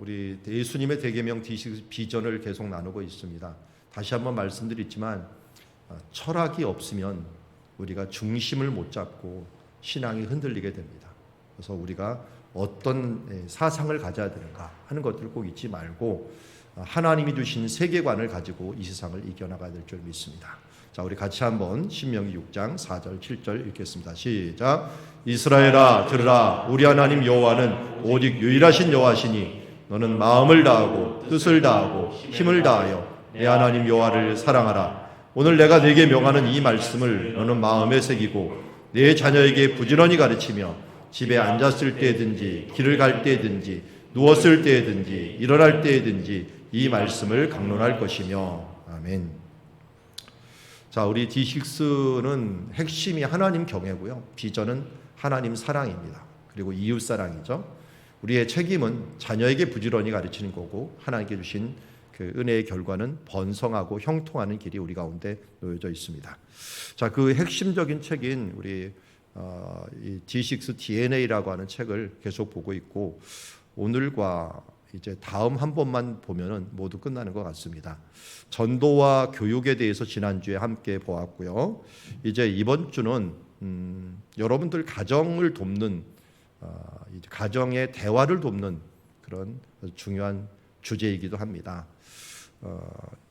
우리 예수님의 대계명 비전을 계속 나누고 있습니다. 다시 한번 말씀드리지만 철학이 없으면 우리가 중심을 못 잡고 신앙이 흔들리게 됩니다. 그래서 우리가 어떤 사상을 가져야 되는가 하는 것들을 꼭 잊지 말고 하나님이 주신 세계관을 가지고 이 세상을 이겨나가야 될 줄 믿습니다. 자, 우리 같이 한번 신명기 6장 4절 7절 읽겠습니다. 시작. 이스라엘아 들으라. 우리 하나님 여호와는 오직 유일하신 여호와시니 너는 마음을 다하고 뜻을 다하고 힘을 다하여 내 하나님 여호와를 사랑하라. 오늘 내가 네게 명하는 이 말씀을 너는 마음에 새기고 내 자녀에게 부지런히 가르치며 집에 앉았을 때든지 길을 갈 때든지 누웠을 때든지 일어날 때든지 이 말씀을 강론할 것이며. 아멘. 자, 우리 D6는 핵심이 하나님 경외고요. 비전은 하나님 사랑입니다. 그리고 이웃 사랑이죠. 우리의 책임은 자녀에게 부지런히 가르치는 거고 하나님께 주신 그 은혜의 결과는 번성하고 형통하는 길이 우리 가운데 놓여져 있습니다. 자, 그 핵심적인 책인 우리 이 D6 DNA라고 하는 책을 계속 보고 있고 오늘과 이제 다음 한 번만 보면은 모두 끝나는 것 같습니다. 전도와 교육에 대해서 지난주에 함께 보았고요. 이제 이번 주는 여러분들 가정을 돕는 가정의 대화를 돕는 그런 중요한 주제이기도 합니다.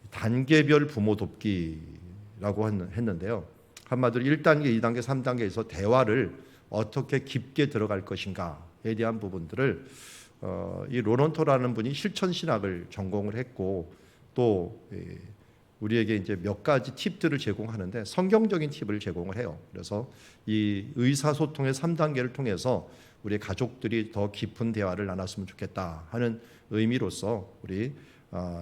단계별 부모 돕기라고 했는데요. 한마디로 1단계, 2단계, 3단계에서 대화를 어떻게 깊게 들어갈 것인가에 대한 부분들을 이 로런토라는 분이 실천신학을 전공을 했고 또 우리에게 이제 몇 가지 팁들을 제공하는데 성경적인 팁을 제공을 해요. 그래서 이 의사소통의 3단계를 통해서 우리 가족들이 더 깊은 대화를 나눴으면 좋겠다 하는 의미로서 우리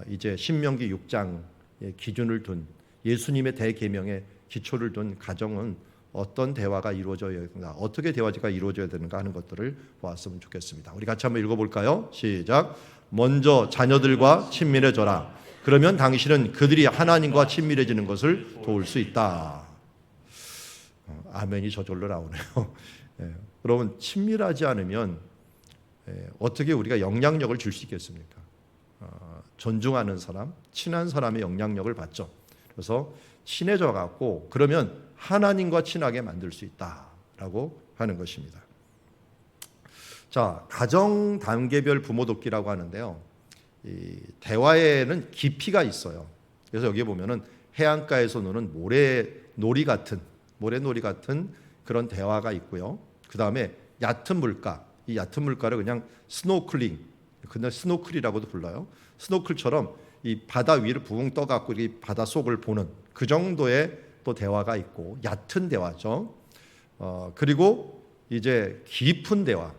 이제 신명기 6장의 기준을 둔 예수님의 대계명의 기초를 둔 가정은 어떤 대화가 이루어져야 되는가, 어떻게 대화가 이루어져야 되는가 하는 것들을 보았으면 좋겠습니다. 우리 같이 한번 읽어볼까요? 시작. 먼저 자녀들과 친밀해져라. 그러면 당신은 그들이 하나님과 친밀해지는 것을 도울 수 있다. 아멘이 저절로 나오네요. 여러분, 친밀하지 않으면 어떻게 우리가 영향력을 줄 수 있겠습니까? 존중하는 사람, 친한 사람의 영향력을 받죠. 그래서 친해져 갖고 그러면 하나님과 친하게 만들 수 있다라고 하는 것입니다. 자, 가정 단계별 부모 돕기라고 하는데요. 이 대화에는 깊이가 있어요. 그래서 여기 보면은 해안가에서 노는 모래놀이 같은 그런 대화가 있고요. 그 다음에 얕은 물가, 이 얕은 물가를 그냥 스노클링, 그냥 스노클이라고도 불러요. 스노클처럼 이 바다 위를 붕 떠갖고 이 바다 속을 보는 그 정도의 또 대화가 있고 얕은 대화죠. 그리고 이제 깊은 대화,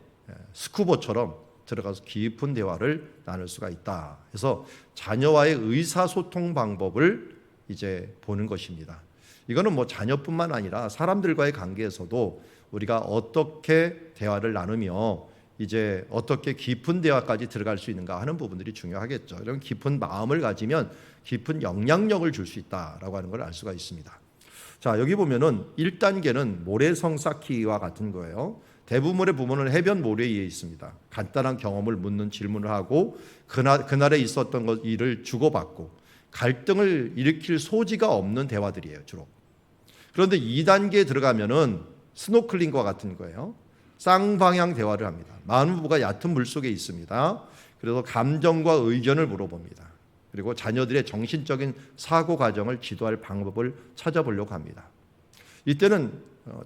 스쿠버처럼 들어가서 깊은 대화를 나눌 수가 있다. 그래서 자녀와의 의사소통 방법을 이제 보는 것입니다. 이거는 뭐 자녀뿐만 아니라 사람들과의 관계에서도 우리가 어떻게 대화를 나누며 이제 어떻게 깊은 대화까지 들어갈 수 있는가 하는 부분들이 중요하겠죠. 이런 깊은 마음을 가지면 깊은 영향력을 줄 수 있다라고 하는 걸 알 수가 있습니다. 자, 여기 보면은 1단계는 모래성 쌓기와 같은 거예요. 대부분의 부모는 해변 모래 위에 있습니다. 간단한 경험을 묻는 질문을 하고 그날에 있었던 일을 주고받고 갈등을 일으킬 소지가 없는 대화들이에요, 주로. 그런데 2단계에 들어가면은 스노클링과 같은 거예요. 쌍방향 대화를 합니다. 많은 부부가 얕은 물속에 있습니다. 그래서 감정과 의견을 물어봅니다. 그리고 자녀들의 정신적인 사고 과정을 지도할 방법을 찾아보려고 합니다. 이때는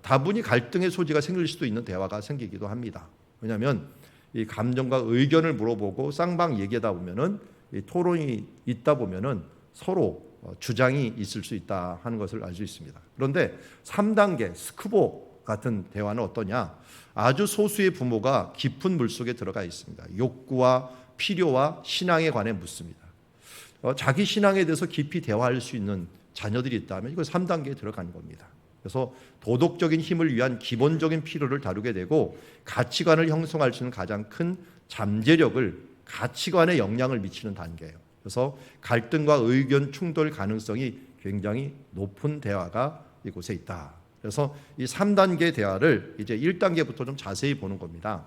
다분히 갈등의 소지가 생길 수도 있는 대화가 생기기도 합니다. 왜냐하면 이 감정과 의견을 물어보고 쌍방 얘기하다 보면은 이 토론이 있다 보면은 서로 주장이 있을 수 있다 하는 것을 알 수 있습니다. 그런데 3단계 스쿠버 같은 대화는 어떠냐? 아주 소수의 부모가 깊은 물속에 들어가 있습니다. 욕구와 필요와 신앙에 관해 묻습니다. 자기 신앙에 대해서 깊이 대화할 수 있는 자녀들이 있다면 이거 3단계에 들어가는 겁니다. 그래서 도덕적인 힘을 위한 기본적인 필요를 다루게 되고 가치관을 형성할 수 있는 가장 큰 잠재력을 가치관에 영향을 미치는 단계예요. 그래서 갈등과 의견 충돌 가능성이 굉장히 높은 대화가 이곳에 있다. 그래서 이 3단계 대화를 이제 1단계부터 좀 자세히 보는 겁니다.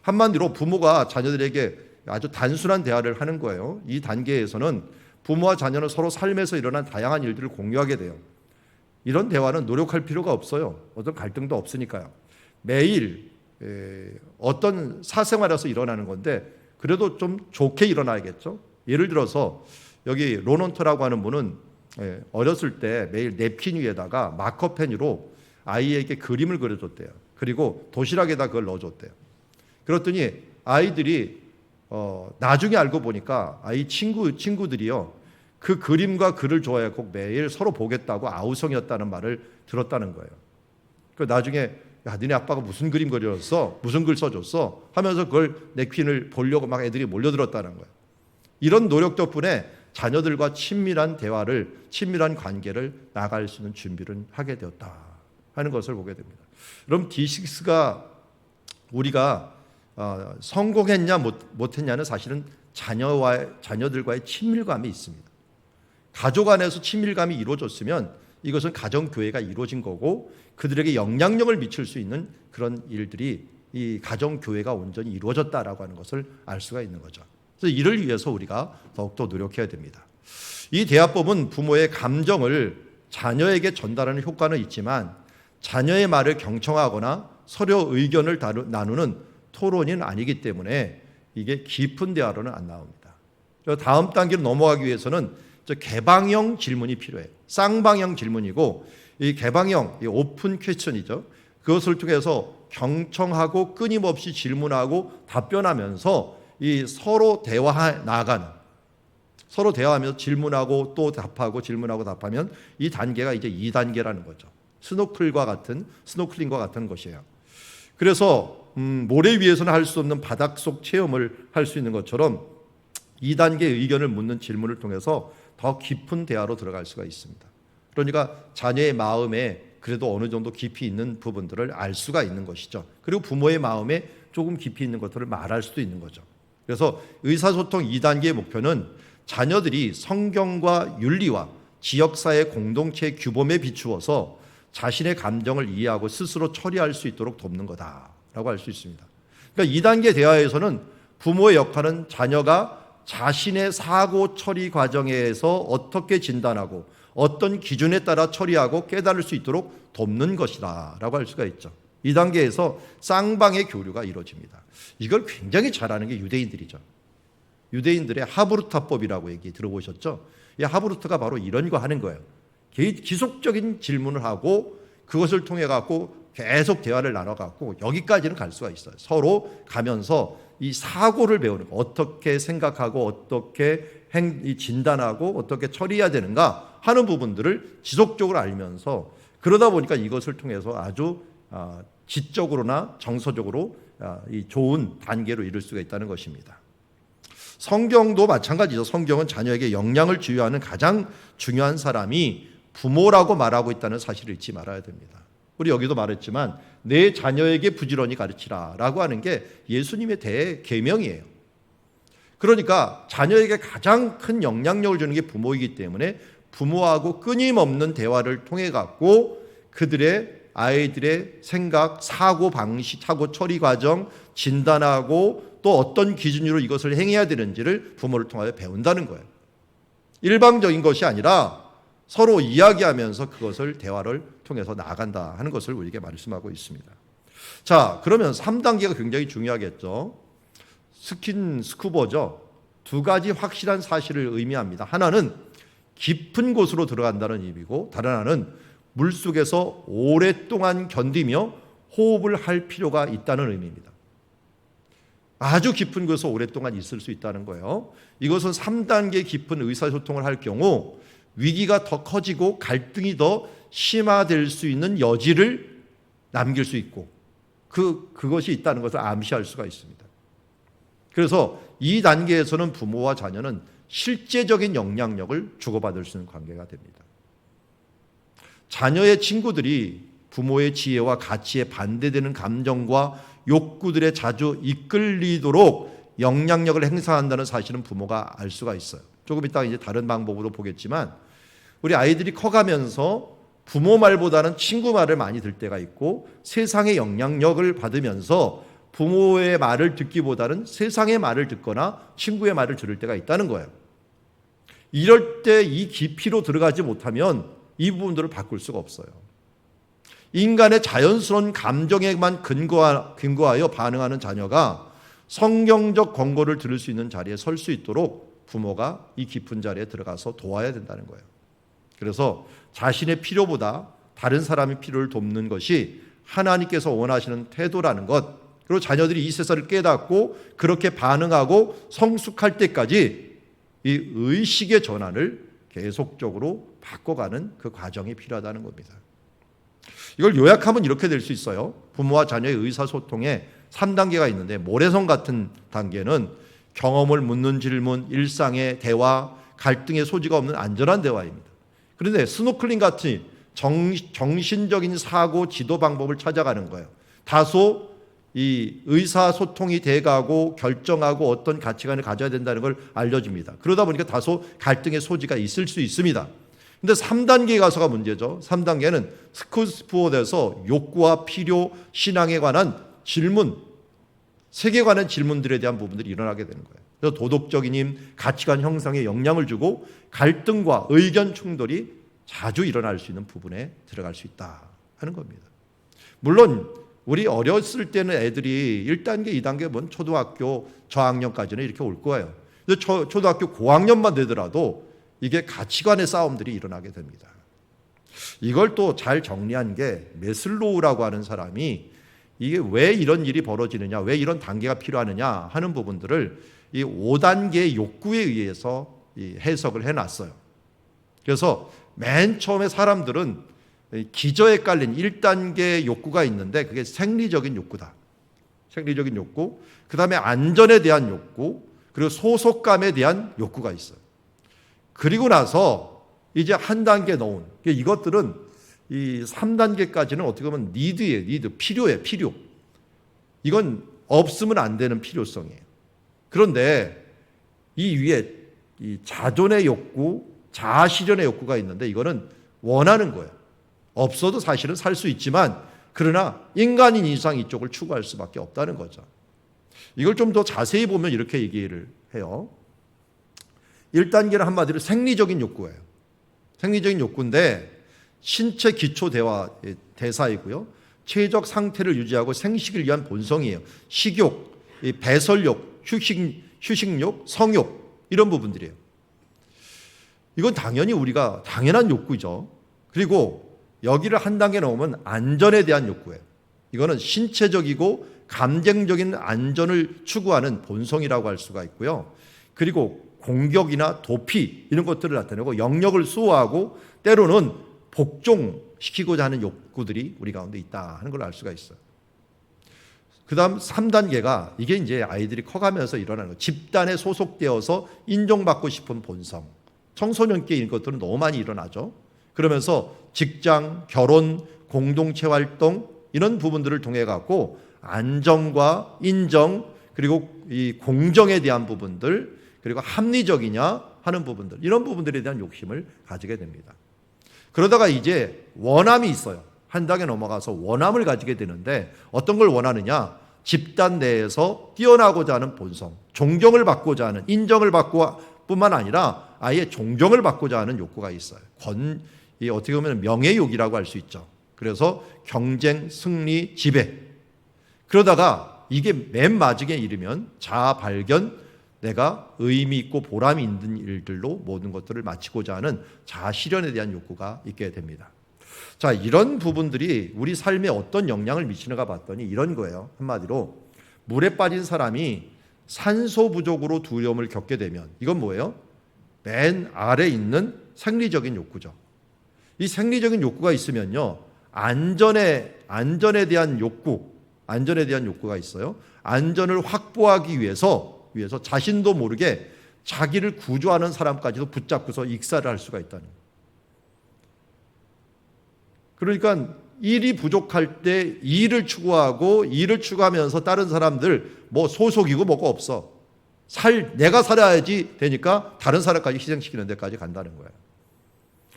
한마디로 부모가 자녀들에게 아주 단순한 대화를 하는 거예요. 이 단계에서는 부모와 자녀는 서로 삶에서 일어난 다양한 일들을 공유하게 돼요. 이런 대화는 노력할 필요가 없어요. 어떤 갈등도 없으니까요. 매일 어떤 사생활에서 일어나는 건데 그래도 좀 좋게 일어나야겠죠. 예를 들어서 여기 론헌터라고 하는 분은 어렸을 때 매일 냅킨 위에다가 마커펜으로 아이에게 그림을 그려줬대요. 그리고 도시락에다 그걸 넣어줬대요. 그랬더니 아이들이 나중에 알고 보니까 아이 친구들이요, 그 그림과 글을 좋아해서 매일 서로 보겠다고 아우성이었다는 말을 들었다는 거예요. 그 나중에 야, 니네 아빠가 무슨 그림 그려줬어? 무슨 글 써줬어? 하면서 그걸 냅킨을 보려고 막 애들이 몰려들었다는 거예요. 이런 노력 덕분에 자녀들과 친밀한 대화를, 친밀한 관계를 나갈 수 있는 준비를 하게 되었다 하는 것을 보게 됩니다. 그럼 D6가 우리가 성공했냐 못했냐는 사실은 자녀들과의 친밀감이 있습니다. 가족 안에서 친밀감이 이루어졌으면 이것은 가정교회가 이루어진 거고 그들에게 영향력을 미칠 수 있는 그런 일들이 이 가정교회가 온전히 이루어졌다라고 하는 것을 알 수가 있는 거죠. 그래서 이를 위해서 우리가 더욱더 노력해야 됩니다. 이 대화법은 부모의 감정을 자녀에게 전달하는 효과는 있지만 자녀의 말을 경청하거나 서로 의견을 나누는 토론은 아니기 때문에 이게 깊은 대화로는 안 나옵니다. 다음 단계로 넘어가기 위해서는 개방형 질문이 필요해요. 쌍방형 질문이고 이 개방형, 이 오픈 퀘스천이죠. 그것을 통해서 경청하고 끊임없이 질문하고 답변하면서 이 서로 서로 대화하면서 질문하고 또 답하고 질문하고 답하면 이 단계가 이제 2단계라는 거죠. 스노클링과 같은 것이에요. 그래서 모래 위에서는 할 수 없는 바닥속 체험을 할 수 있는 것처럼 2단계 의견을 묻는 질문을 통해서 더 깊은 대화로 들어갈 수가 있습니다. 그러니까 자녀의 마음에 그래도 어느 정도 깊이 있는 부분들을 알 수가 있는 것이죠. 그리고 부모의 마음에 조금 깊이 있는 것들을 말할 수도 있는 거죠. 그래서 의사소통 2단계의 목표는 자녀들이 성경과 윤리와 지역사회 공동체의 규범에 비추어서 자신의 감정을 이해하고 스스로 처리할 수 있도록 돕는 거다라고 할 수 있습니다. 그러니까 2단계 대화에서는 부모의 역할은 자녀가 자신의 사고 처리 과정에서 어떻게 진단하고 어떤 기준에 따라 처리하고 깨달을 수 있도록 돕는 것이다 라고 할 수가 있죠. 이 단계에서 쌍방의 교류가 이루어집니다. 이걸 굉장히 잘하는 게 유대인들이죠. 유대인들의 하브루타법이라고 얘기 들어보셨죠? 이 하브루타가 바로 이런 거 하는 거예요. 지속적인 질문을 하고 그것을 통해 갖고 계속 대화를 나눠 갖고 여기까지는 갈 수가 있어요. 서로 가면서 이 사고를 배우는 거, 어떻게 생각하고 어떻게 진단하고 어떻게 처리해야 되는가 하는 부분들을 지속적으로 알면서 그러다 보니까 이것을 통해서 아주 지적으로나 정서적으로 이 좋은 단계로 이룰 수가 있다는 것입니다. 성경도 마찬가지죠. 성경은 자녀에게 영향을 주요하는 가장 중요한 사람이 부모라고 말하고 있다는 사실을 잊지 말아야 됩니다. 우리 여기도 말했지만 내 자녀에게 부지런히 가르치라 라고 하는 게 예수님의 대계명이에요. 그러니까 자녀에게 가장 큰 영향력을 주는 게 부모이기 때문에 부모하고 끊임없는 대화를 통해 갖고 아이들의 생각, 사고 방식, 사고 처리 과정, 진단하고 또 어떤 기준으로 이것을 행해야 되는지를 부모를 통하여 배운다는 거예요. 일방적인 것이 아니라 서로 이야기하면서 그것을 대화를 통해서 나아간다 하는 것을 우리에게 말씀하고 있습니다. 자, 그러면 3단계가 굉장히 중요하겠죠. 스쿠버죠. 두 가지 확실한 사실을 의미합니다. 하나는 깊은 곳으로 들어간다는 의미고 다른 하나는 물속에서 오랫동안 견디며 호흡을 할 필요가 있다는 의미입니다. 아주 깊은 곳에서 오랫동안 있을 수 있다는 거예요. 이것은 3단계 깊은 의사소통을 할 경우 위기가 더 커지고 갈등이 더 심화될 수 있는 여지를 남길 수 있고 그것이 있다는 것을 암시할 수가 있습니다. 그래서 이 단계에서는 부모와 자녀는 실제적인 영향력을 주고받을 수 있는 관계가 됩니다. 자녀의 친구들이 부모의 지혜와 가치에 반대되는 감정과 욕구들에 자주 이끌리도록 영향력을 행사한다는 사실은 부모가 알 수가 있어요. 조금 이따 이제 다른 방법으로 보겠지만 우리 아이들이 커가면서 부모 말보다는 친구 말을 많이 들 때가 있고 세상의 영향력을 받으면서 부모의 말을 듣기보다는 세상의 말을 듣거나 친구의 말을 들을 때가 있다는 거예요. 이럴 때 이 깊이로 들어가지 못하면 이 부분들을 바꿀 수가 없어요. 인간의 자연스러운 감정에만 근거하여 반응하는 자녀가 성경적 권고를 들을 수 있는 자리에 설 수 있도록 부모가 이 깊은 자리에 들어가서 도와야 된다는 거예요. 그래서 자신의 필요보다 다른 사람의 필요를 돕는 것이 하나님께서 원하시는 태도라는 것, 그리고 자녀들이 이 세상을 깨닫고 그렇게 반응하고 성숙할 때까지 이 의식의 전환을 계속적으로 바꿔가는 그 과정이 필요하다는 겁니다. 이걸 요약하면 이렇게 될 수 있어요. 부모와 자녀의 의사소통에 3단계가 있는데, 모래성 같은 단계는 경험을 묻는 질문, 일상의 대화, 갈등의 소지가 없는 안전한 대화입니다. 그런데 스노클링 같은 정신적인 사고 지도 방법을 찾아가는 거예요. 다소 이 의사소통이 돼가고 결정하고 어떤 가치관을 가져야 된다는 걸 알려줍니다. 그러다 보니까 다소 갈등의 소지가 있을 수 있습니다. 근데 3단계에 가서가 문제죠. 3단계는 스쿠스포드에서 욕구와 필요, 신앙에 관한 질문, 세계에 관한 질문들에 대한 부분들이 일어나게 되는 거예요. 그래서 도덕적인 힘, 가치관 형성에 영향을 주고 갈등과 의견 충돌이 자주 일어날 수 있는 부분에 들어갈 수 있다 하는 겁니다. 물론 우리 어렸을 때는 애들이 1단계, 2단계, 뭔 초등학교 저학년까지는 이렇게 올 거예요. 초등학교 고학년만 되더라도 이게 가치관의 싸움들이 일어나게 됩니다. 이걸 또 잘 정리한 게 메슬로우라고 하는 사람이 이게 왜 이런 일이 벌어지느냐, 왜 이런 단계가 필요하느냐 하는 부분들을 이 5단계의 욕구에 의해서 해석을 해놨어요. 그래서 맨 처음에 사람들은 기저에 깔린 1단계 욕구가 있는데 그게 생리적인 욕구다. 생리적인 욕구, 그 다음에 안전에 대한 욕구, 그리고 소속감에 대한 욕구가 있어요. 그리고 나서 이제 한 단계 넣은 이것들은 이 3단계까지는 어떻게 보면 니드예요. 니드, 필요예요. 필요. 이건 없으면 안 되는 필요성이에요. 그런데 이 위에 이 자존의 욕구, 자아실현의 욕구가 있는데 이거는 원하는 거예요. 없어도 사실은 살 수 있지만 그러나 인간인 이상 이쪽을 추구할 수밖에 없다는 거죠. 이걸 좀 더 자세히 보면 이렇게 얘기를 해요. 1단계는 한마디로 생리적인 욕구예요. 생리적인 욕구인데 신체 기초 대사이고요. 체적 상태를 유지하고 생식을 위한 본성이에요. 식욕, 배설욕, 휴식욕, 성욕 이런 부분들이에요. 이건 당연히 우리가 당연한 욕구죠. 그리고 여기를 한 단계 넣으면 안전에 대한 욕구예요. 이거는 신체적이고 감정적인 안전을 추구하는 본성이라고 할 수가 있고요. 그리고 공격이나 도피 이런 것들을 나타내고 영역을 수호하고 때로는 복종시키고자 하는 욕구들이 우리 가운데 있다 하는 걸 알 수가 있어요. 그 다음 3단계가 이게 이제 아이들이 커가면서 일어나는 거예요. 집단에 소속되어서 인정받고 싶은 본성. 청소년기 이런 것들은 너무 많이 일어나죠. 그러면서 직장, 결혼, 공동체 활동 이런 부분들을 통해 갖고 안정과 인정 그리고 이 공정에 대한 부분들 그리고 합리적이냐 하는 부분들 이런 부분들에 대한 욕심을 가지게 됩니다. 그러다가 이제 원함이 있어요. 한 단계 넘어가서 원함을 가지게 되는데 어떤 걸 원하느냐? 집단 내에서 뛰어나고자 하는 본성, 존경을 받고자 하는 인정을 받고 뿐만 아니라 아예 존경을 받고자 하는 욕구가 있어요. 어떻게 보면 명예욕이라고 할 수 있죠. 그래서 경쟁, 승리, 지배. 그러다가 이게 맨 마지막에 이르면 자아 발견, 내가 의미 있고 보람이 있는 일들로 모든 것들을 마치고자 하는 자아 실현에 대한 욕구가 있게 됩니다. 자, 이런 부분들이 우리 삶에 어떤 영향을 미치는가 봤더니 이런 거예요. 한마디로 물에 빠진 사람이 산소 부족으로 두려움을 겪게 되면 이건 뭐예요? 맨 아래 있는 생리적인 욕구죠. 이 생리적인 욕구가 있으면요, 안전에 대한 욕구가 있어요. 안전을 확보하기 위해서 자신도 모르게 자기를 구조하는 사람까지도 붙잡고서 익사를 할 수가 있다는 거예요. 그러니까 일이 부족할 때 일을 추구하고 일을 추구하면서 다른 사람들 뭐 소속이고 뭐가 없어. 내가 살아야지 되니까 다른 사람까지 희생시키는 데까지 간다는 거예요.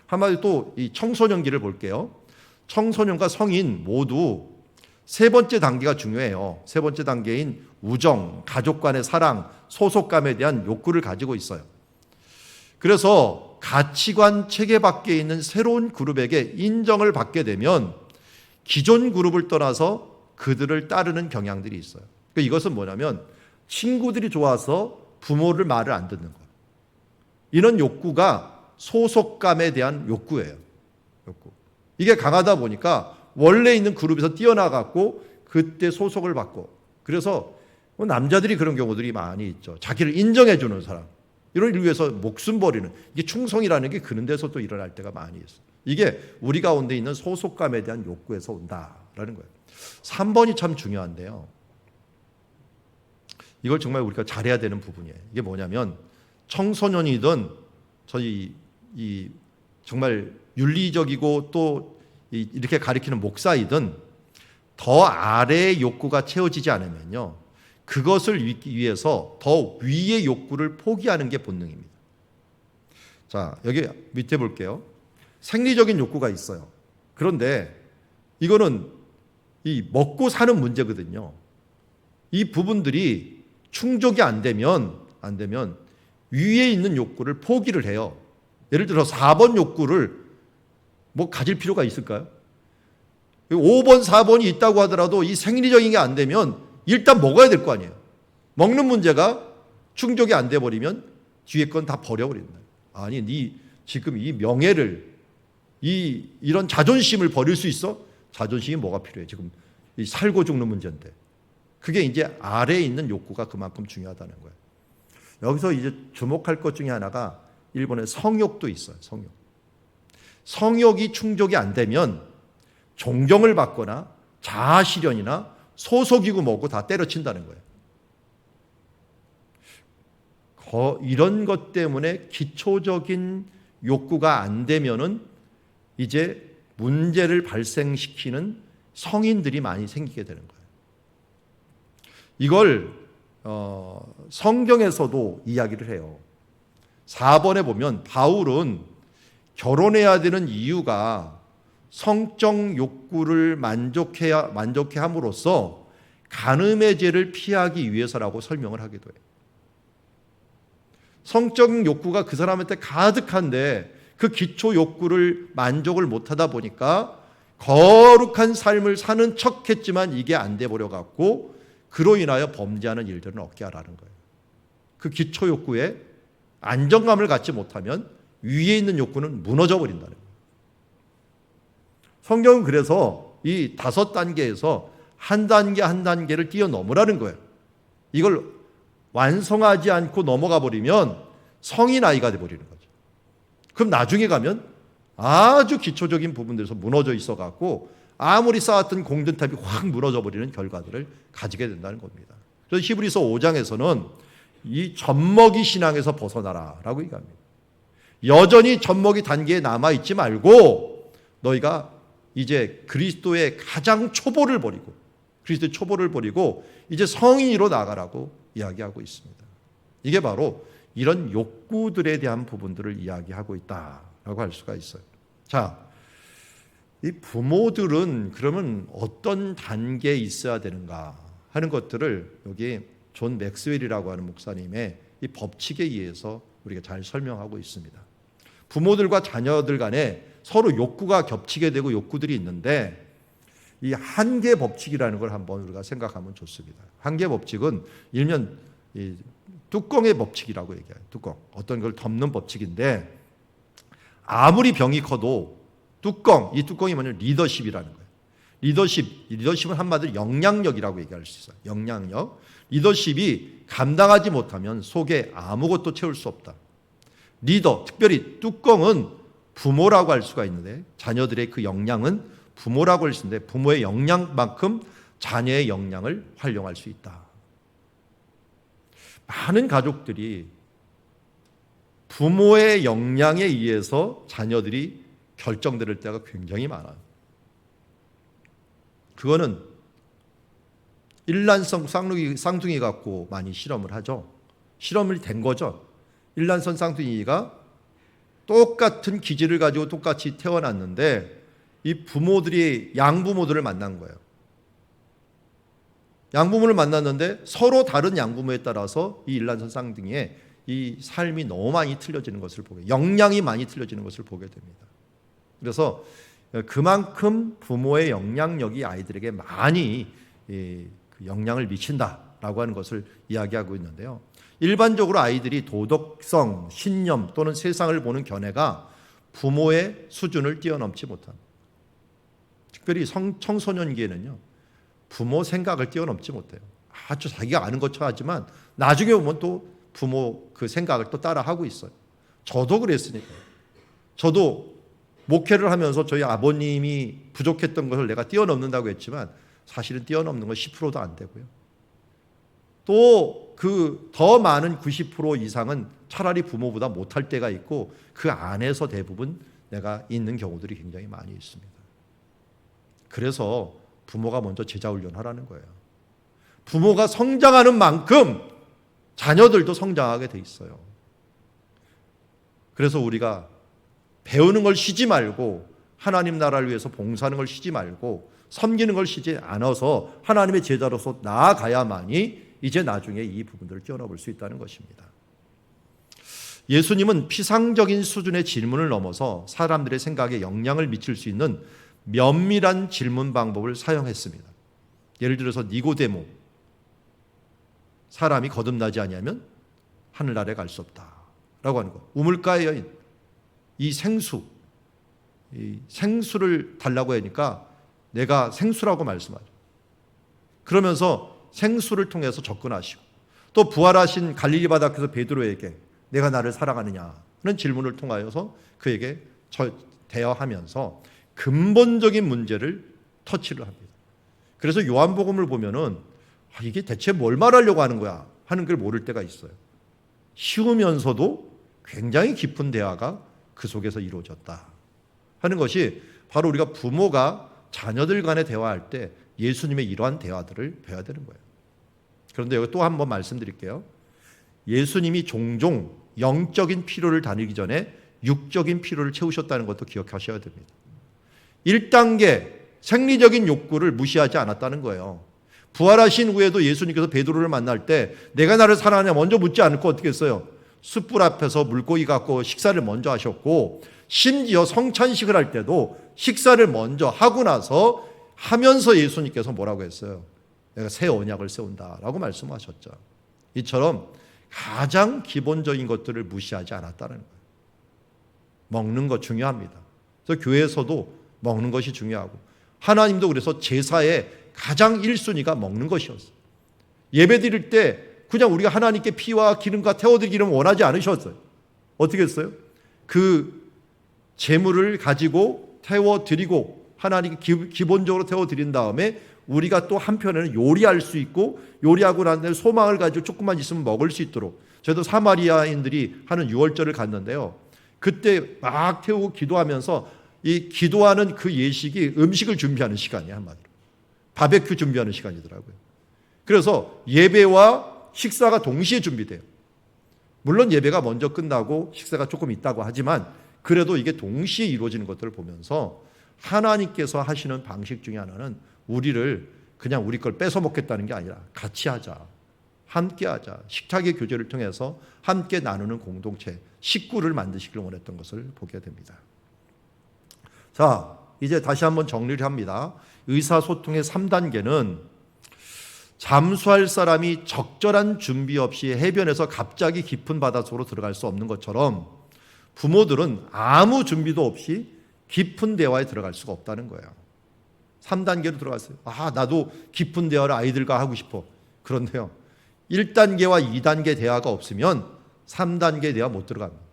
한마디로 또 이 청소년기를 볼게요. 청소년과 성인 모두 세 번째 단계가 중요해요. 세 번째 단계인 우정, 가족 간의 사랑, 소속감에 대한 욕구를 가지고 있어요. 그래서 가치관 체계 밖에 있는 새로운 그룹에게 인정을 받게 되면 기존 그룹을 떠나서 그들을 따르는 경향들이 있어요. 이것은 뭐냐면 친구들이 좋아서 부모를 말을 안 듣는 거예요. 이런 욕구가 소속감에 대한 욕구예요. 욕구. 이게 강하다 보니까 원래 있는 그룹에서 뛰어나갔고 그때 소속을 받고, 그래서 남자들이 그런 경우들이 많이 있죠. 자기를 인정해 주는 사람, 이런 일 위해서 목숨 버리는, 이게 충성이라는 게 그런 데서 또 일어날 때가 많이 있어요. 이게 우리 가운데 있는 소속감에 대한 욕구에서 온다라는 거예요. 3번이 참 중요한데요. 이걸 정말 우리가 잘해야 되는 부분이에요. 이게 뭐냐면 청소년이든 저희 이 정말 윤리적이고 또 이렇게 가리키는 목사이든 더 아래의 욕구가 채워지지 않으면요, 그것을 위해서 더 위의 욕구를 포기하는 게 본능입니다. 자, 여기 밑에 볼게요. 생리적인 욕구가 있어요. 그런데 이거는 이 먹고 사는 문제거든요. 이 부분들이 충족이 안 되면 위에 있는 욕구를 포기를 해요. 예를 들어 4번 욕구를 뭐 가질 필요가 있을까요? 5번, 4번이 있다고 하더라도 이 생리적인 게 안 되면 일단 먹어야 될 거 아니에요. 먹는 문제가 충족이 안 돼 버리면 뒤에 건 다 버려버린다. 아니, 네 지금 이 명예를, 이런 자존심을 버릴 수 있어? 자존심이 뭐가 필요해? 지금 이 살고 죽는 문제인데. 그게 이제 아래에 있는 욕구가 그만큼 중요하다는 거예요. 여기서 이제 주목할 것 중에 하나가 일본의 성욕도 있어요. 성욕. 성욕이 충족이 안 되면 존경을 받거나 자아실현이나 소속이고 뭐고 다 때려친다는 거예요. 이런 것 때문에 기초적인 욕구가 안 되면은 이제 문제를 발생시키는 성인들이 많이 생기게 되는 거예요. 이걸 성경에서도 이야기를 해요. 4번에 보면 바울은 결혼해야 되는 이유가 성적 욕구를 만족해 함으로써 간음의 죄를 피하기 위해서라고 설명을 하기도 해요. 성적 욕구가 그 사람한테 가득한데 그 기초 욕구를 만족을 못하다 보니까 거룩한 삶을 사는 척했지만 이게 안 돼 버려 갖고 그로 인하여 범죄하는 일들은 없게 하라는 거예요. 그 기초 욕구에 안정감을 갖지 못하면 위에 있는 욕구는 무너져 버린다는 거예요. 성경은 그래서 이 5단계에서 한 단계 한 단계를 뛰어넘으라는 거예요. 이걸 완성하지 않고 넘어가 버리면 성인 아이가 돼 버리는 거죠. 그럼 나중에 가면 아주 기초적인 부분들에서 무너져 있어 갖고 아무리 쌓았던 공든탑이 확 무너져 버리는 결과들을 가지게 된다는 겁니다. 그래서 히브리서 5장에서는 이 젖먹이 신앙에서 벗어나라라고 얘기합니다. 여전히 젖먹이 단계에 남아 있지 말고 너희가 이제 그리스도의 가장 초보를 버리고 그리스도의 초보를 버리고 이제 성인으로 나가라고 이야기하고 있습니다. 이게 바로 이런 욕구들에 대한 부분들을 이야기하고 있다라고 할 수가 있어요. 자, 이 부모들은 그러면 어떤 단계에 있어야 되는가 하는 것들을 여기 존 맥스웰이라고 하는 목사님의 이 법칙에 의해서 우리가 잘 설명하고 있습니다. 부모들과 자녀들 간에 서로 욕구가 겹치게 되고 욕구들이 있는데 이 한계 법칙이라는 걸 한번 우리가 생각하면 좋습니다. 한계 법칙은 일면 이 뚜껑의 법칙이라고 얘기해요. 뚜껑. 어떤 걸 덮는 법칙인데 아무리 병이 커도 이 뚜껑이 뭐냐면 리더십이라는 거예요. 리더십은 한마디로 영향력이라고 얘기할 수 있어요. 영향력. 리더십이 감당하지 못하면 속에 아무것도 채울 수 없다. 리더, 특별히 뚜껑은 부모라고 할 수가 있는데 자녀들의 그 역량은 부모라고 할 수 있는데 부모의 역량만큼 자녀의 역량을 활용할 수 있다. 많은 가족들이 부모의 역량에 의해서 자녀들이 결정될 때가 굉장히 많아요. 그거는 일란성 쌍둥이 갖고 많이 실험을 하죠. 실험이 된 거죠. 일란성 쌍둥이가 똑같은 기질을 가지고 똑같이 태어났는데 이 부모들이 양부모들을 만난 거예요. 양부모를 만났는데 서로 다른 양부모에 따라서 이 일란선 쌍둥이의 이 삶이 너무 많이 틀려지는 것을 영향이 많이 틀려지는 것을 보게 됩니다. 그래서 그만큼 부모의 영향력이 아이들에게 많이 영향을 미친다라고 하는 것을 이야기하고 있는데요. 일반적으로 아이들이 도덕성, 신념 또는 세상을 보는 견해가 부모의 수준을 뛰어넘지 못합니다. 특별히 청소년기에는요, 부모 생각을 뛰어넘지 못해요. 아주 자기가 아는 것처럼 하지만 나중에 보면 또 부모 그 생각을 또 따라하고 있어요. 저도 그랬으니까요. 저도 목회를 하면서 저희 아버님이 부족했던 것을 내가 뛰어넘는다고 했지만 사실은 뛰어넘는 건 10%도 안 되고요. 또 그 더 많은 90% 이상은 차라리 부모보다 못할 때가 있고 그 안에서 대부분 내가 있는 경우들이 굉장히 많이 있습니다. 그래서 부모가 먼저 제자 훈련하라는 거예요. 부모가 성장하는 만큼 자녀들도 성장하게 돼 있어요. 그래서 우리가 배우는 걸 쉬지 말고 하나님 나라를 위해서 봉사하는 걸 쉬지 말고 섬기는 걸 쉬지 않아서 하나님의 제자로서 나아가야만이 이제 나중에 이 부분들을 뛰어넘을 수 있다는 것입니다. 예수님은 피상적인 수준의 질문을 넘어서 사람들의 생각에 영향을 미칠 수 있는 면밀한 질문 방법을 사용했습니다. 예를 들어서 니고데모, 사람이 거듭나지 아니하면 하늘나라에 갈 수 없다라고 하는 것. 우물가의 여인, 이 생수를 달라고 하니까 내가 생수라고 말씀하죠. 그러면서 생수를 통해서 접근하시고 또 부활하신 갈릴리 바다에서 베드로에게 내가 나를 사랑하느냐 하는 질문을 통하여서 그에게 대화하면서 근본적인 문제를 터치를 합니다. 그래서 요한복음을 보면은 이게 대체 뭘 말하려고 하는 거야 하는 걸 모를 때가 있어요. 쉬우면서도 굉장히 깊은 대화가 그 속에서 이루어졌다 하는 것이 바로 우리가 부모가 자녀들 간에 대화할 때 예수님의 이러한 대화들을 배워야 되는 거예요. 그런데 여기 또 한 번 말씀드릴게요. 예수님이 종종 영적인 필요를 다루기 전에 육적인 필요를 채우셨다는 것도 기억하셔야 됩니다. 1단계 생리적인 욕구를 무시하지 않았다는 거예요. 부활하신 후에도 예수님께서 베드로를 만날 때 내가 나를 사랑하냐 먼저 묻지 않고 어떻게 했어요? 숯불 앞에서 물고기 갖고 식사를 먼저 하셨고 심지어 성찬식을 할 때도 식사를 먼저 하고 나서 하면서 예수님께서 뭐라고 했어요? 내가 새 언약을 세운다라고 말씀하셨죠. 이처럼 가장 기본적인 것들을 무시하지 않았다는 거예요. 먹는 것 중요합니다. 그래서 교회에서도 먹는 것이 중요하고 하나님도 그래서 제사의 가장 1순위가 먹는 것이었어요. 예배 드릴 때 그냥 우리가 하나님께 피와 기름과 태워드리기는 원하지 않으셨어요. 어떻게 했어요? 그 제물을 가지고 태워드리고 하나님께 기본적으로 태워드린 다음에 우리가 또 한편에는 요리할 수 있고 요리하고 난 다음에 소망을 가지고 조금만 있으면 먹을 수 있도록 저희도 사마리아인들이 하는 유월절을 갔는데요. 그때 막 태우고 기도하면서 이 기도하는 그 예식이 음식을 준비하는 시간이에요. 한마디로 바베큐 준비하는 시간이더라고요. 그래서 예배와 식사가 동시에 준비돼요. 물론 예배가 먼저 끝나고 식사가 조금 있다고 하지만 그래도 이게 동시에 이루어지는 것들을 보면서 하나님께서 하시는 방식 중에 하나는 우리를 그냥 우리 걸 뺏어 먹겠다는 게 아니라 같이 하자, 함께 하자, 식탁의 교제를 통해서 함께 나누는 공동체, 식구를 만드시길 원했던 것을 보게 됩니다. 자, 이제 다시 한번 정리를 합니다. 의사소통의 3단계는 잠수할 사람이 적절한 준비 없이 해변에서 갑자기 깊은 바닷속으로 들어갈 수 없는 것처럼 부모들은 아무 준비도 없이 깊은 대화에 들어갈 수가 없다는 거예요. 3단계로 들어갔어요. 나도 깊은 대화를 아이들과 하고 싶어. 그런데요, 1단계와 2단계 대화가 없으면 3단계 대화 못 들어갑니다.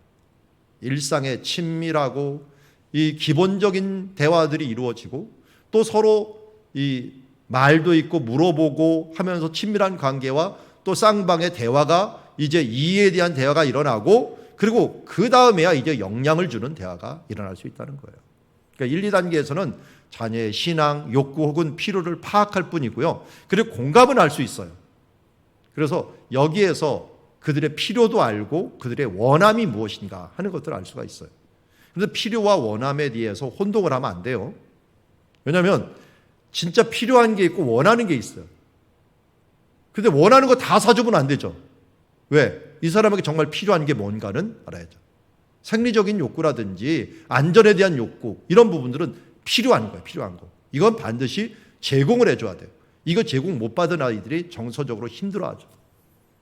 일상의 친밀하고 이 기본적인 대화들이 이루어지고 또 서로 이 말도 있고 물어보고 하면서 친밀한 관계와 또 쌍방의 대화가 이제 이해에 대한 대화가 일어나고 그리고 그 다음에야 이제 영향을 주는 대화가 일어날 수 있다는 거예요. 그러니까 1, 2단계에서는 자녀의 신앙, 욕구 혹은 필요를 파악할 뿐이고요. 그리고 공감은 할 수 있어요. 그래서 여기에서 그들의 필요도 알고 그들의 원함이 무엇인가 하는 것들을 알 수가 있어요. 그런데 필요와 원함에 대해서 혼동을 하면 안 돼요. 왜냐하면 진짜 필요한 게 있고 원하는 게 있어요. 근데 원하는 거 다 사주면 안 되죠. 왜? 이 사람에게 정말 필요한 게 뭔가는 알아야죠. 생리적인 욕구라든지 안전에 대한 욕구, 이런 부분들은 필요한 거예요. 필요한 거. 이건 반드시 제공을 해줘야 돼요. 이거 제공 못 받은 아이들이 정서적으로 힘들어하죠.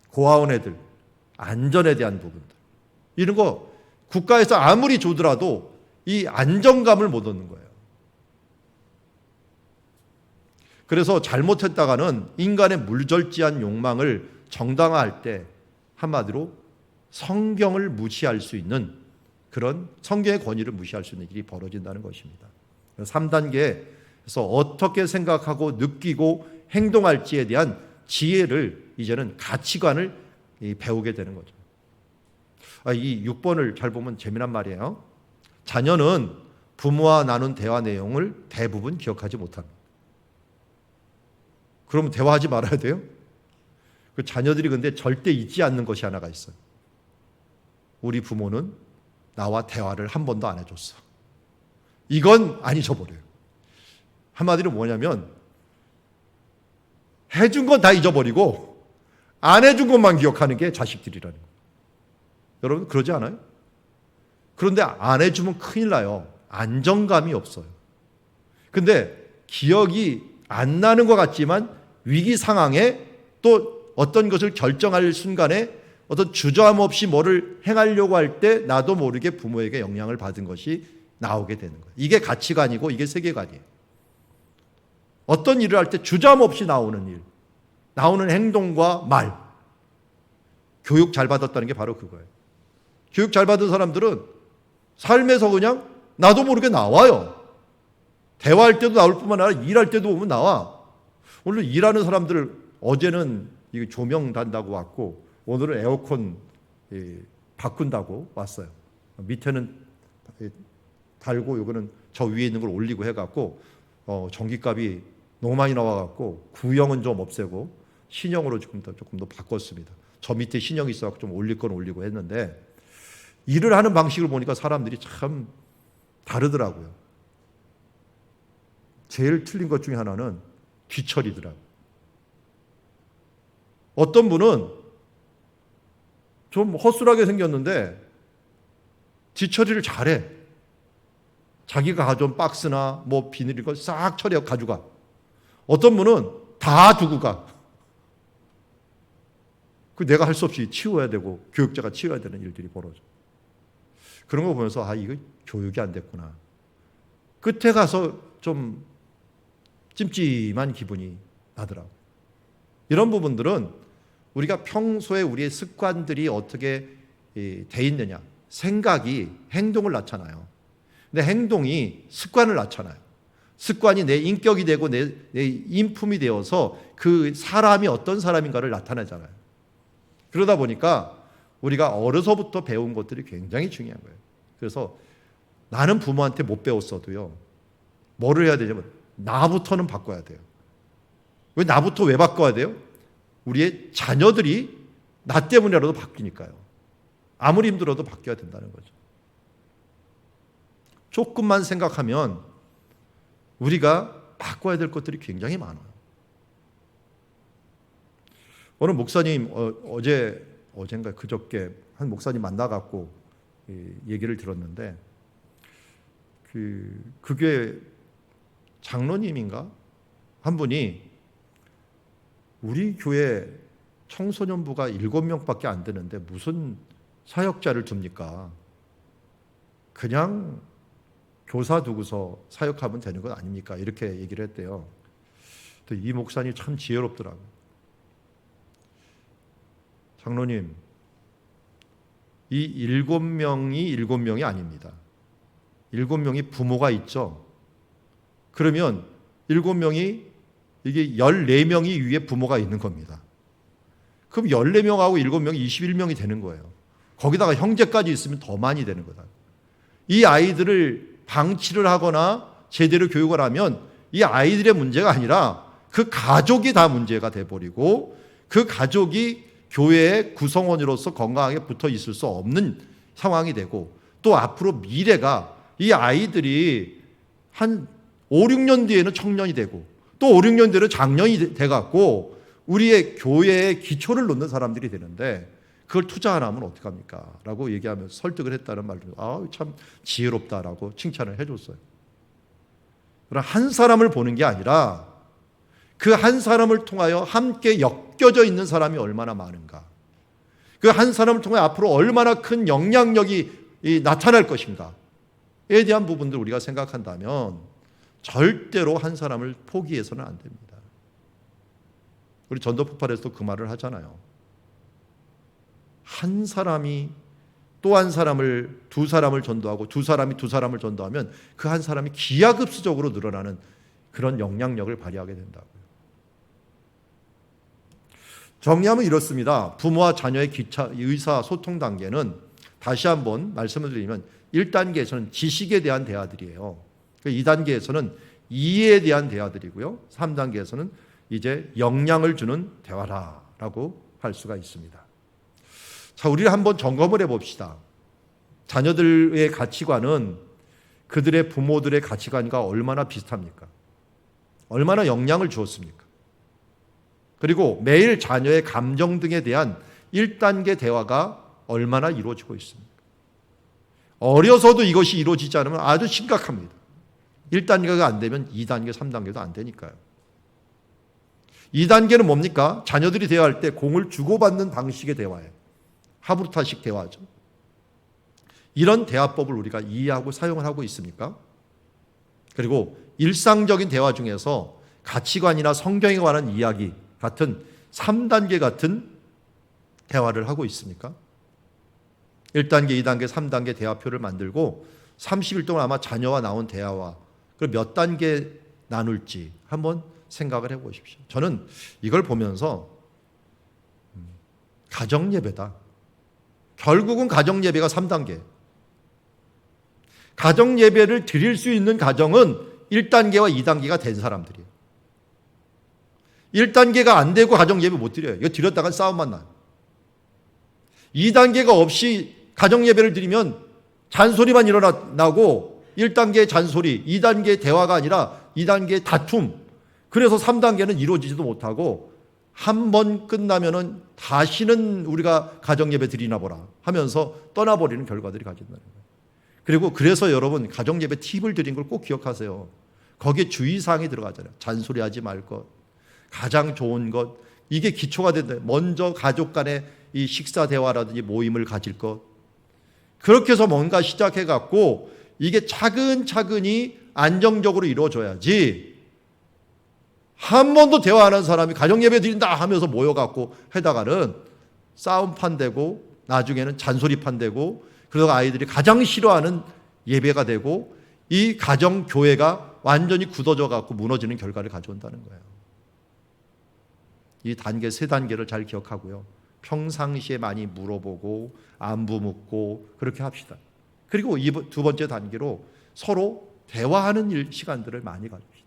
고아원 애들, 안전에 대한 부분들. 이런 거 국가에서 아무리 주더라도 이 안정감을 못 얻는 거예요. 그래서 잘못했다가는 인간의 물절지한 욕망을 정당화할 때 한마디로 성경을 무시할 수 있는, 그런 성경의 권위를 무시할 수 있는 일이 벌어진다는 것입니다. 3단계에서 어떻게 생각하고 느끼고 행동할지에 대한 지혜를, 이제는 가치관을 배우게 되는 거죠. 이 6번을 잘 보면 재미난 말이에요. 자녀는 부모와 나눈 대화 내용을 대부분 기억하지 못합니다. 그러면 대화하지 말아야 돼요? 그 자녀들이 근데 절대 잊지 않는 것이 하나가 있어요. 우리 부모는 나와 대화를 한 번도 안 해줬어. 이건 안 잊어버려요. 한마디로 뭐냐면 해준 건 다 잊어버리고 안 해준 것만 기억하는 게 자식들이라는 거예요. 여러분 그러지 않아요? 그런데 안 해주면 큰일 나요. 안정감이 없어요. 근데 기억이 안 나는 것 같지만 위기 상황에 또 어떤 것을 결정할 순간에 어떤 주저함 없이 뭐를 행하려고 할 때 나도 모르게 부모에게 영향을 받은 것이 나오게 되는 거예요. 이게 가치관이고 이게 세계관이에요. 어떤 일을 할 때 주저함 없이 나오는 일, 나오는 행동과 말, 교육 잘 받았다는 게 바로 그거예요. 교육 잘 받은 사람들은 삶에서 그냥 나도 모르게 나와요. 대화할 때도 나올 뿐만 아니라 일할 때도 보면 나와. 오늘 일하는 사람들, 어제는 조명 단다고 왔고 오늘은 에어컨 바꾼다고 왔어요. 밑에는 달고 요거는 저 위에 있는 걸 올리고 해갖고 전기값이 너무 많이 나와갖고 구형은 좀 없애고 신형으로 조금 더 바꿨습니다. 저 밑에 신형이 있어갖고 좀 올릴 건 올리고 했는데, 일을 하는 방식을 보니까 사람들이 참 다르더라고요. 제일 틀린 것 중에 하나는 뒤처리더라고요. 어떤 분은 좀 허술하게 생겼는데 뒤처리를 잘해. 자기가 가져온 박스나 뭐 비닐 이걸 싹 처리하고 가져가. 어떤 분은 다 두고 가. 그 내가 할 수 없이 치워야 되고 교육자가 치워야 되는 일들이 벌어져. 그런 거 보면서 이거 교육이 안 됐구나. 끝에 가서 좀 찜찜한 기분이 나더라고요. 이런 부분들은 우리가 평소에 우리의 습관들이 어떻게 돼 있느냐, 생각이 행동을 낳잖아요. 근데 행동이 습관을 낳잖아요. 습관이 내 인격이 되고 내 인품이 되어서 그 사람이 어떤 사람인가를 나타내잖아요. 그러다 보니까 우리가 어려서부터 배운 것들이 굉장히 중요한 거예요. 그래서 나는 부모한테 못 배웠어도요, 뭐를 해야 되냐면 나부터는 바꿔야 돼요. 왜 나부터 왜 바꿔야 돼요? 우리의 자녀들이 나 때문이라도 바뀌니까요. 아무리 힘들어도 바뀌어야 된다는 거죠. 조금만 생각하면 우리가 바꿔야 될 것들이 굉장히 많아요. 어느 목사님 어젠가 그저께 한 목사님 만나갖고 얘기를 들었는데, 그게 장로님인가 한 분이 우리 교회 청소년부가 7명밖에 안 되는데 무슨 사역자를 둡니까? 그냥 교사 두고서 사역하면 되는 것 아닙니까? 이렇게 얘기를 했대요. 또 이 목사님이 참 지혜롭더라고요. 장로님, 이 7명이 아닙니다. 7명이 부모가 있죠. 그러면 7명이, 이게 14명이 위에 부모가 있는 겁니다. 그럼 14명하고 7명이 21명이 되는 거예요. 거기다가 형제까지 있으면 더 많이 되는 거다. 이 아이들을 방치를 하거나 제대로 교육을 하면 이 아이들의 문제가 아니라 그 가족이 다 문제가 돼버리고, 그 가족이 교회의 구성원으로서 건강하게 붙어 있을 수 없는 상황이 되고, 또 앞으로 미래가 이 아이들이 한 5, 6년 뒤에는 청년이 되고 또 5, 6년 뒤에는 장년이 돼갖고 우리의 교회의 기초를 놓는 사람들이 되는데 그걸 투자 안 하면 어떡합니까? 라고 얘기하면서 설득을 했다는 말도 참 지혜롭다라고 칭찬을 해줬어요. 그러나 한 사람을 보는 게 아니라 그 한 사람을 통하여 함께 엮여져 있는 사람이 얼마나 많은가, 그 한 사람을 통해 앞으로 얼마나 큰 영향력이 나타날 것인가에 대한 부분들 우리가 생각한다면 절대로 한 사람을 포기해서는 안 됩니다. 우리 전도 폭발에서도 그 말을 하잖아요. 한 사람이 또 한 사람을, 두 사람을 전도하고 두 사람이 두 사람을 전도하면 그 한 사람이 기하급수적으로 늘어나는 그런 영향력을 발휘하게 된다고요. 정리하면 이렇습니다. 부모와 자녀의 의사소통 단계는 다시 한번 말씀을 드리면 1단계에서는 지식에 대한 대화들이에요. 2단계에서는 이해에 대한 대화들이고요. 3단계에서는 이제 영향을 주는 대화라고 할 수가 있습니다. 자, 우리를 한번 점검을 해봅시다. 자녀들의 가치관은 그들의 부모들의 가치관과 얼마나 비슷합니까? 얼마나 영향을 주었습니까? 그리고 매일 자녀의 감정 등에 대한 1단계 대화가 얼마나 이루어지고 있습니까? 어려서도 이것이 이루어지지 않으면 아주 심각합니다. 1단계가 안 되면 2단계, 3단계도 안 되니까요. 2단계는 뭡니까? 자녀들이 대화할 때 공을 주고받는 방식의 대화예요. 하부르타식 대화죠. 이런 대화법을 우리가 이해하고 사용을 하고 있습니까? 그리고 일상적인 대화 중에서 가치관이나 성경에 관한 이야기 같은 3단계 같은 대화를 하고 있습니까? 1단계, 2단계, 3단계 대화표를 만들고 30일 동안 아마 자녀와 나온 대화와 그걸 몇 단계 나눌지 한번 생각을 해보십시오. 저는 이걸 보면서 가정예배다. 결국은 가정예배가 3단계. 가정예배를 드릴 수 있는 가정은 1단계와 2단계가 된 사람들이에요. 1단계가 안 되고 가정예배 못 드려요. 이거 드렸다간 싸움만 나요. 2단계가 없이 가정예배를 드리면 잔소리만 일어나고 1단계 잔소리, 2단계 대화가 아니라 2단계 다툼. 그래서 3단계는 이루어지지도 못하고 한 번 끝나면은 다시는 우리가 가정예배 드리나 보라 하면서 떠나버리는 결과들이 가진다는 거예요. 그리고 그래서 여러분 가정예배 팁을 드린 걸 꼭 기억하세요. 거기에 주의사항이 들어가잖아요. 잔소리하지 말 것, 가장 좋은 것, 이게 기초가 된다. 먼저 가족 간의 이 식사 대화라든지 모임을 가질 것. 그렇게 해서 뭔가 시작해 갖고 이게 차근차근히 안정적으로 이루어져야지 한 번도 대화 안 한 사람이 가정예배 드린다 하면서 모여갖고 하다가는 싸움판 되고 나중에는 잔소리판 되고 그러다가 아이들이 가장 싫어하는 예배가 되고 이 가정교회가 완전히 굳어져 갖고 무너지는 결과를 가져온다는 거예요. 이 단계, 3단계를 잘 기억하고요. 평상시에 많이 물어보고 안부 묻고 그렇게 합시다. 그리고 두 번째 단계로 서로 대화하는 시간들을 많이 가집시다.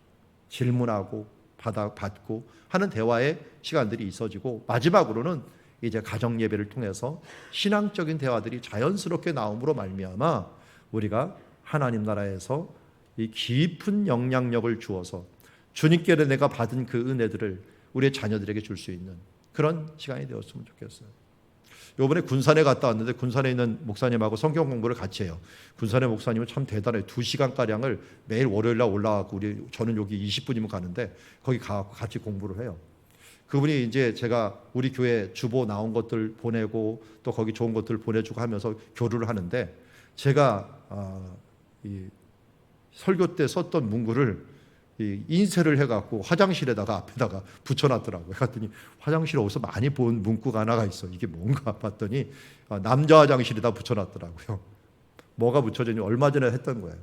질문하고 받고 하는 대화의 시간들이 있어지고 마지막으로는 이제 가정예배를 통해서 신앙적인 대화들이 자연스럽게 나옴으로 말미암아 우리가 하나님 나라에서 이 깊은 영향력을 주어서 주님께 내가 받은 그 은혜들을 우리의 자녀들에게 줄 수 있는 그런 시간이 되었으면 좋겠어요. 이번에 군산에 갔다 왔는데 군산에 있는 목사님하고 성경 공부를 같이 해요. 군산의 목사님은 참 대단해요. 2시간가량을 매일 월요일 날 올라가고 저는 여기 20분이면 가는데 거기 가서 같이 공부를 해요. 그분이 이제 제가 우리 교회 주보 나온 것들 보내고 또 거기 좋은 것들 보내주고 하면서 교류를 하는데 제가 이 설교 때 썼던 문구를 인쇄를 해갖고 화장실에다가 앞에다가 붙여놨더라고요. 그랬더니 화장실에 어디서 많이 본 문구가 하나가 있어. 이게 뭔가 봤더니 남자 화장실에다 붙여놨더라고요. 뭐가 붙여졌니? 얼마 전에 했던 거예요.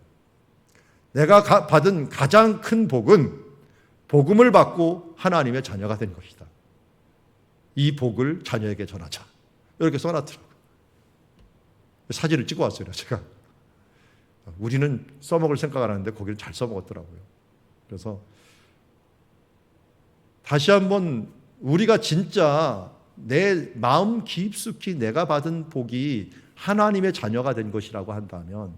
내가 받은 가장 큰 복은 복음을 받고 하나님의 자녀가 된 것이다. 이 복을 자녀에게 전하자. 이렇게 써놨더라고요. 사진을 찍어 왔어요. 제가. 우리는 써먹을 생각 안 하는데 거기를 잘 써먹었더라고요. 그래서 다시 한번 우리가 진짜 내 마음 깊숙이 내가 받은 복이 하나님의 자녀가 된 것이라고 한다면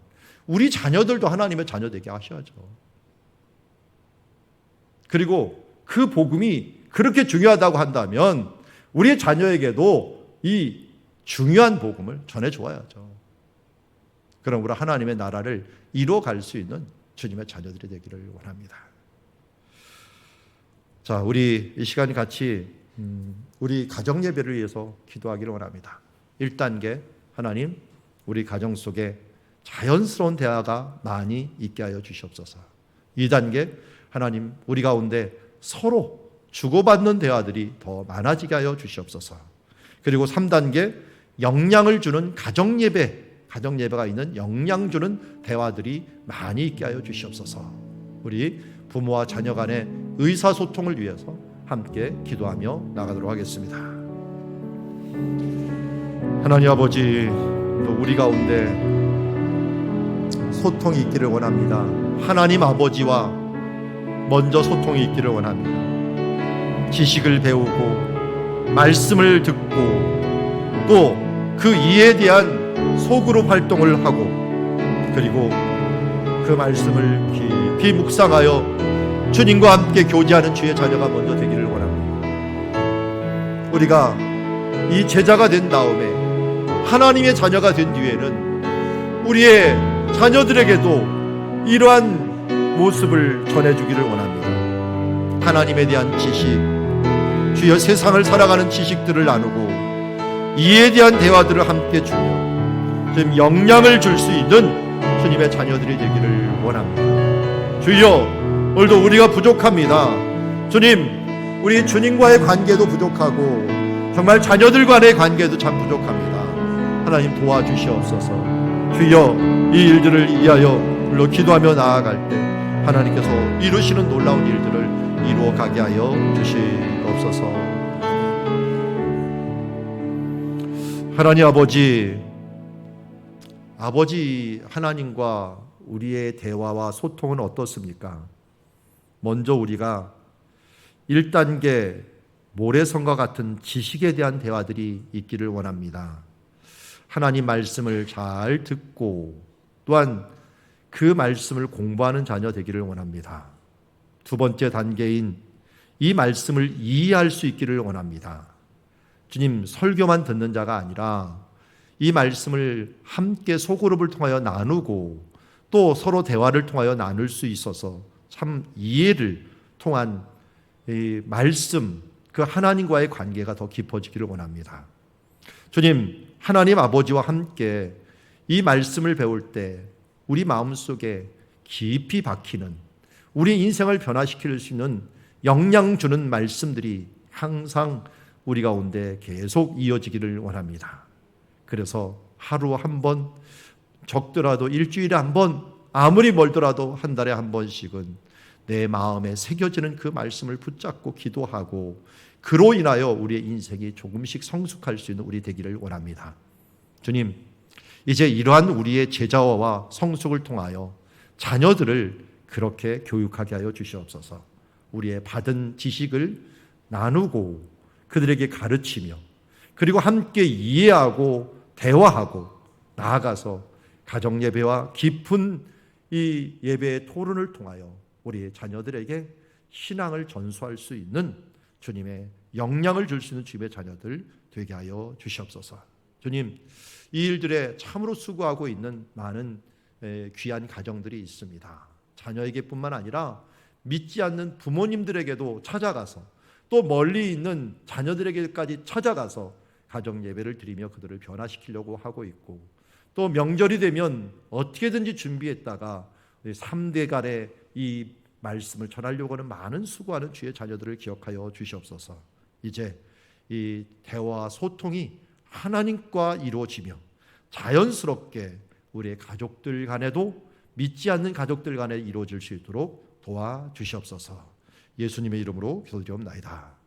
우리 자녀들도 하나님의 자녀 되게 하셔야죠. 그리고 그 복음이 그렇게 중요하다고 한다면 우리 자녀에게도 이 중요한 복음을 전해줘야죠. 그럼 우리 하나님의 나라를 이루어갈 수 있는 주님의 자녀들이 되기를 원합니다. 자, 우리 이 시간이 같이 우리 가정 예배를 위해서 기도하기를 원합니다. 1단계, 하나님 우리 가정 속에 자연스러운 대화가 많이 있게 하여 주시옵소서. 2단계, 하나님 우리 가운데 서로 주고받는 대화들이 더 많아지게 하여 주시옵소서. 그리고 3단계, 영향을 주는 가정 예배가 있는 영향 주는 대화들이 많이 있게 하여 주시옵소서. 우리 부모와 자녀 간의 의사소통을 위해서 함께 기도하며 나가도록 하겠습니다. 하나님 아버지, 또 우리 가운데 소통이 있기를 원합니다. 하나님 아버지와 먼저 소통이 있기를 원합니다. 지식을 배우고 말씀을 듣고 또 그 이에 대한 소그룹 활동을 하고 그리고 그 말씀을 깊이 묵상하여 주님과 함께 교제하는 주의 자녀가 먼저 되기를 원합니다. 우리가 이 제자가 된 다음에 하나님의 자녀가 된 뒤에는 우리의 자녀들에게도 이러한 모습을 전해주기를 원합니다. 하나님에 대한 지식, 주여 세상을 살아가는 지식들을 나누고 이에 대한 대화들을 함께 주며 좀 영향을 줄 수 있는 주님의 자녀들이 되기를 원합니다. 주여, 오늘도 우리가 부족합니다. 주님, 우리 주님과의 관계도 부족하고 정말 자녀들 간의 관계도 참 부족합니다. 하나님 도와주시옵소서. 주여, 이 일들을 위하여 물로 기도하며 나아갈 때 하나님께서 이루시는 놀라운 일들을 이루어 가게 하여 주시옵소서. 하나님 아버지 하나님과 우리의 대화와 소통은 어떻습니까? 먼저 우리가 1단계 모래성과 같은 지식에 대한 대화들이 있기를 원합니다. 하나님 말씀을 잘 듣고 또한 그 말씀을 공부하는 자녀 되기를 원합니다. 2번째 단계인 이 말씀을 이해할 수 있기를 원합니다. 주님, 설교만 듣는 자가 아니라 이 말씀을 함께 소그룹을 통하여 나누고 또 서로 대화를 통하여 나눌 수 있어서 참 이해를 통한 이 말씀, 그 하나님과의 관계가 더 깊어지기를 원합니다. 주님, 하나님 아버지와 함께 이 말씀을 배울 때 우리 마음속에 깊이 박히는, 우리 인생을 변화시킬 수 있는 영향 주는 말씀들이 항상 우리 가운데 계속 이어지기를 원합니다. 그래서 하루 한 번, 적더라도 일주일에 한 번, 아무리 멀더라도 한 달에 한 번씩은 내 마음에 새겨지는 그 말씀을 붙잡고 기도하고 그로 인하여 우리의 인생이 조금씩 성숙할 수 있는 우리 되기를 원합니다. 주님, 이제 이러한 우리의 제자와 성숙을 통하여 자녀들을 그렇게 교육하게 하여 주시옵소서. 우리의 받은 지식을 나누고 그들에게 가르치며 그리고 함께 이해하고 대화하고 나아가서 가정 예배와 깊은 이 예배의 토론을 통하여 우리의 자녀들에게 신앙을 전수할 수 있는 주님의 영향을 줄 수 있는 주님의 자녀들 되게 하여 주시옵소서. 주님, 이 일들에 참으로 수고하고 있는 많은 귀한 가정들이 있습니다. 자녀에게뿐만 아니라 믿지 않는 부모님들에게도 찾아가서 또 멀리 있는 자녀들에게까지 찾아가서 가정 예배를 드리며 그들을 변화시키려고 하고 있고 또 명절이 되면 어떻게든지 준비했다가 3대 간의 이 말씀을 전하려고 하는 많은 수고하는 주의 자녀들을 기억하여 주시옵소서. 이제 이 대화와 소통이 하나님과 이루어지며 자연스럽게 우리의 가족들 간에도 믿지 않는 가족들 간에 이루어질 수 있도록 도와주시옵소서. 예수님의 이름으로 기도드리옵나이다.